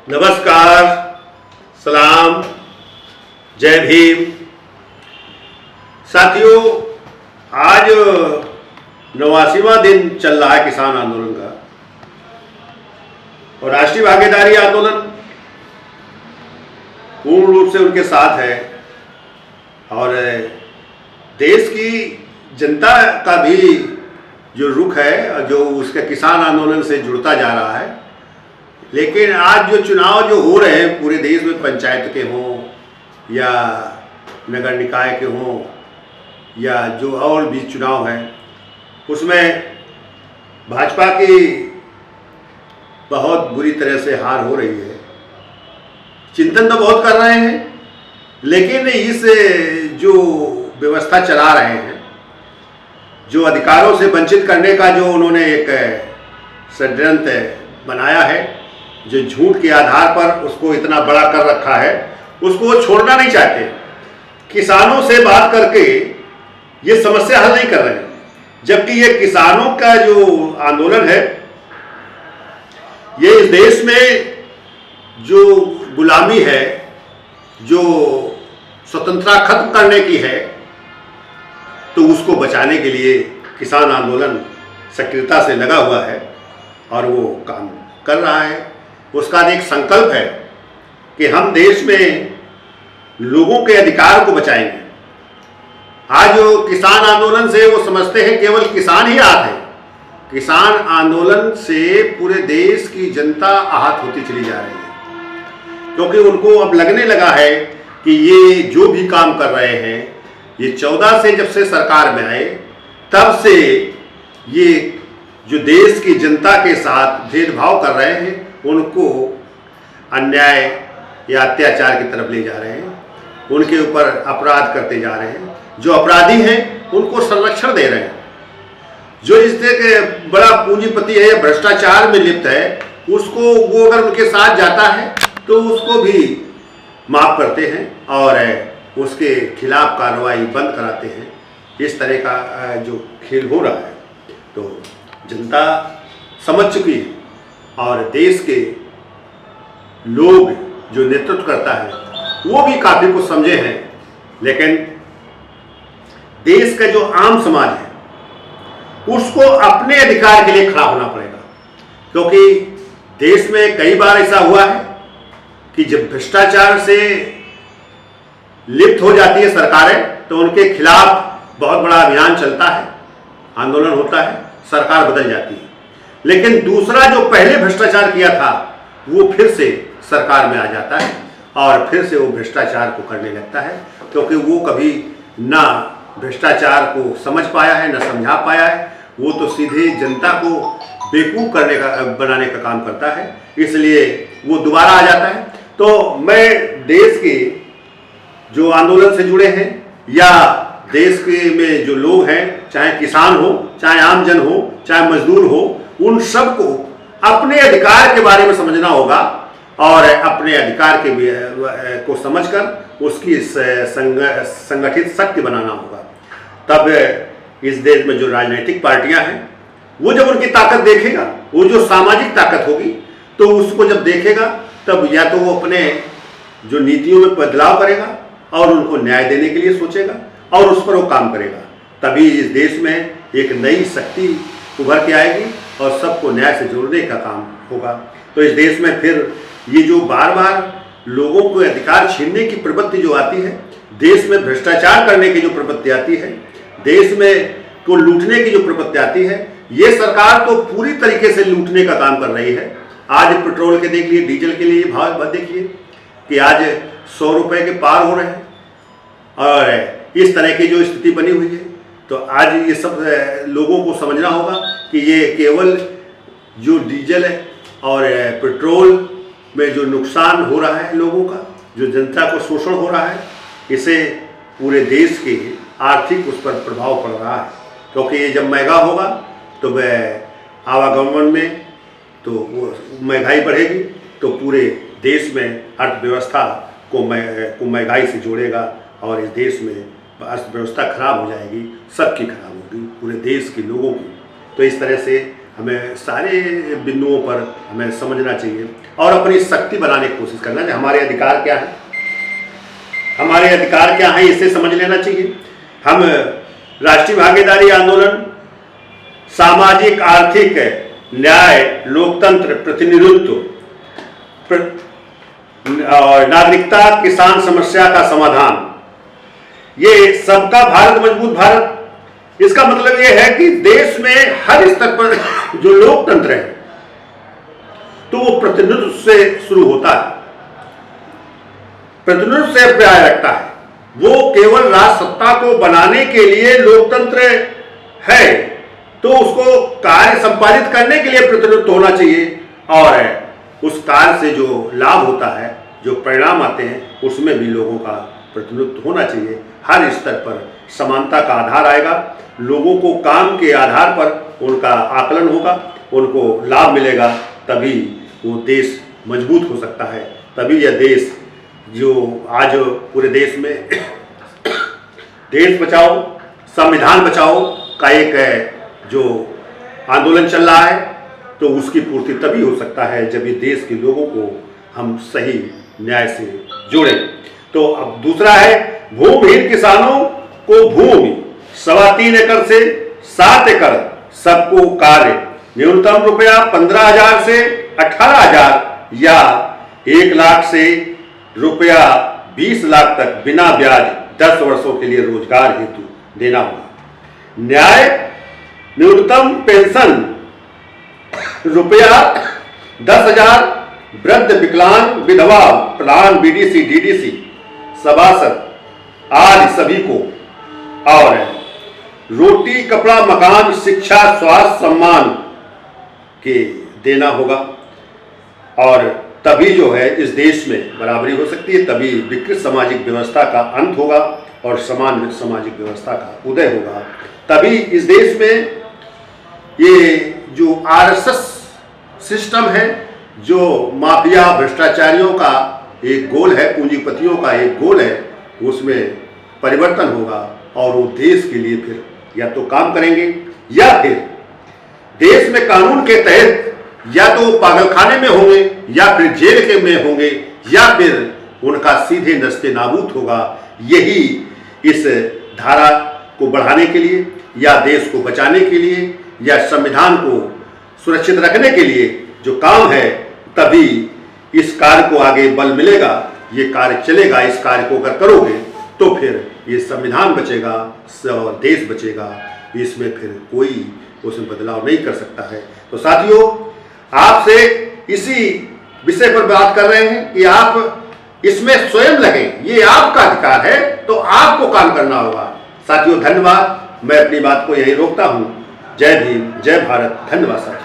नमस्कार, सलाम, जय भीम। साथियों, आज 89वां दिन चल रहा है किसान आंदोलन का और राष्ट्रीय भागीदारी आंदोलन पूर्ण रूप से उनके साथ है और देश की जनता का भी जो रुख है जो उसके किसान आंदोलन से जुड़ता जा रहा है। लेकिन आज जो चुनाव जो हो रहे हैं पूरे देश में, पंचायत के हों या नगर निकाय के हों या जो और भी चुनाव हैं, उसमें भाजपा की बहुत बुरी तरह से हार हो रही है। चिंतन तो बहुत कर रहे हैं, लेकिन इस जो व्यवस्था चला रहे हैं, जो अधिकारों से वंचित करने का जो उन्होंने एक षड्यंत्र बनाया है, जो झूठ के आधार पर उसको इतना बड़ा कर रखा है, उसको वो छोड़ना नहीं चाहते। किसानों से बात करके ये समस्या हल नहीं कर रहे हैं, जबकि ये किसानों का जो आंदोलन है, ये इस देश में जो गुलामी है, जो स्वतंत्रता खत्म करने की है, तो उसको बचाने के लिए किसान आंदोलन सक्रियता से लगा हुआ है और वो काम कर रहा है। उसका एक संकल्प है कि हम देश में लोगों के अधिकार को बचाएंगे। आज जो किसान आंदोलन से वो समझते हैं केवल किसान ही आहत है। किसान आंदोलन से पूरे देश की जनता आहत होती चली जा रही है, क्योंकि उनको अब लगने लगा है कि ये जो भी काम कर रहे हैं, ये 14 से जब से सरकार में आए तब से ये जो देश की जनता के साथ भेदभाव कर रहे हैं, उनको अन्याय या अत्याचार की तरफ ले जा रहे हैं, उनके ऊपर अपराध करते जा रहे हैं। जो अपराधी हैं उनको संरक्षण दे रहे हैं। जो इससे के बड़ा पूंजीपति है या भ्रष्टाचार में लिप्त है, उसको वो अगर उनके साथ जाता है तो उसको भी माफ करते हैं और उसके खिलाफ कार्रवाई बंद कराते हैं। इस तरह का जो खेल हो रहा है, तो जनता समझ चुकी है और देश के लोग जो नेतृत्व करता है वो भी काफ़ी कुछ समझे हैं। लेकिन देश का जो आम समाज है उसको अपने अधिकार के लिए खड़ा होना पड़ेगा, क्योंकि देश में कई बार ऐसा हुआ है कि जब भ्रष्टाचार से लिप्त हो जाती है सरकारें, तो उनके खिलाफ बहुत बड़ा अभियान चलता है, आंदोलन होता है, सरकार बदल जाती है। लेकिन दूसरा जो पहले भ्रष्टाचार किया था वो फिर से सरकार में आ जाता है और फिर से वो भ्रष्टाचार को करने लगता है, क्योंकि वो कभी ना भ्रष्टाचार को समझ पाया है, ना समझा पाया है। वो तो सीधे जनता को बेवकूफ़ बनाने का काम करता है, इसलिए वो दोबारा आ जाता है। तो मैं देश के जो आंदोलन से जुड़े हैं या देश के में जो लोग हैं, चाहे किसान हो, चाहे आम जन हो, चाहे मजदूर हो, उन सबको अपने अधिकार के बारे में समझना होगा और अपने अधिकार के को समझकर उसकी संगठित शक्ति बनाना होगा। तब इस देश में जो राजनीतिक पार्टियां हैं, वो जब उनकी ताकत देखेगा, वो जो सामाजिक ताकत होगी, तो उसको जब देखेगा तब या तो वो अपने जो नीतियों में बदलाव करेगा और उनको न्याय देने के लिए सोचेगा और उस पर वो काम करेगा। तभी इस देश में एक नई शक्ति उभर के आएगी और सबको न्याय से जोड़ने का काम होगा। तो इस देश में फिर ये जो बार बार लोगों को अधिकार छीनने की प्रवृत्ति जो आती है, देश में भ्रष्टाचार करने की जो प्रवृत्ति आती है, देश में को लूटने की जो प्रवृत्ति आती है, ये सरकार तो पूरी तरीके से लूटने का काम कर रही है। आज पेट्रोल के देख लिए, डीजल के लिए भाव देखिए कि आज 100 रुपये के पार हो रहे हैं और इस तरह की जो स्थिति बनी हुई है। तो आज ये सब लोगों को समझना होगा कि ये केवल जो डीजल है और पेट्रोल में जो नुकसान हो रहा है लोगों का, जो जनता को शोषण हो रहा है, इसे पूरे देश के आर्थिक उस पर प्रभाव पड़ रहा है। क्योंकि ये जब महंगा होगा तो वह आवागमन में तो वो महंगाई बढ़ेगी, तो पूरे देश में अर्थव्यवस्था को महंगाई से जोड़ेगा और इस देश में अर्थव्यवस्था खराब हो जाएगी, सबकी खराब होगी, पूरे देश के लोगों की। तो इस तरह से हमें सारे बिंदुओं पर हमें समझना चाहिए और अपनी शक्ति बनाने की कोशिश करना चाहिए। हमारे अधिकार क्या है, हमारे अधिकार क्या हैं, इसे समझ लेना चाहिए। हम राष्ट्रीय भागीदारी आंदोलन, सामाजिक आर्थिक न्याय, लोकतंत्र, प्रतिनिधित्व और नागरिकता, किसान समस्या का समाधान, ये सबका भारत मजबूत भारत, इसका मतलब यह है कि देश में हर स्तर पर जो लोकतंत्र है तो वो प्रतिनिधित्व से शुरू होता है, प्रतिनिधित्व से अभिप्राय रखता है। वो केवल राज सत्ता को बनाने के लिए लोकतंत्र है तो उसको कार्य संपादित करने के लिए प्रतिनिधित्व होना चाहिए और उस कार्य से जो लाभ होता है, जो परिणाम आते हैं, उसमें भी लोगों का प्रतिनिधित्व होना चाहिए। हर स्तर पर समानता का आधार आएगा, लोगों को काम के आधार पर उनका आकलन होगा, उनको लाभ मिलेगा, तभी वो देश मजबूत हो सकता है। तभी यह देश जो आज पूरे देश में देश बचाओ संविधान बचाओ का एक जो आंदोलन चल रहा है, तो उसकी पूर्ति तभी हो सकता है जब ये देश के लोगों को हम सही न्याय से जोड़ें। तो अब दूसरा है, भूमिहीन किसानों को भूमि 3.25 एकड़ से 7 एकड़ सबको कार्य, न्यूनतम रुपया 15,000 से 18,000 या 1 लाख से रुपया 20 लाख तक बिना ब्याज 10 वर्षों के लिए रोजगार हेतु देना होगा। न्याय, न्यूनतम पेंशन रुपया 10,000 वृद्ध, विकलांग, विधवा, प्रधान, बीडीसी, डीडीसी, सभासद आदि सभी को, और रोटी, कपड़ा, मकान, शिक्षा, स्वास्थ्य, सम्मान के देना होगा। और तभी जो है इस देश में बराबरी हो सकती है, तभी विकृत सामाजिक व्यवस्था का अंत होगा और समान सामाजिक व्यवस्था का उदय होगा। तभी इस देश में ये जो आरएसएस सिस्टम है, जो माफिया भ्रष्टाचारियों का एक गोल है, पूंजीपतियों का एक गोल है, उसमें परिवर्तन होगा और वो देश के लिए फिर या तो काम करेंगे या फिर देश में कानून के तहत या तो पागलखाने में होंगे या फिर जेल के में होंगे या फिर उनका सीधे नस्ते नाबूद होगा। यही इस धारा को बढ़ाने के लिए या देश को बचाने के लिए या संविधान को सुरक्षित रखने के लिए जो काम है, तभी इस कार्य को आगे बल मिलेगा, ये कार्य चलेगा। इस कार्य को अगर करोगे तो फिर ये संविधान बचेगा और देश बचेगा, इसमें फिर कोई उसमें बदलाव नहीं कर सकता है। तो साथियों, आपसे इसी विषय पर बात कर रहे हैं कि आप इसमें स्वयं लगें, ये आपका अधिकार है, तो आपको काम करना होगा। साथियों धन्यवाद, मैं अपनी बात को यहीं रोकता हूँ। जय भीम, जय भारत, धन्यवाद साथियों।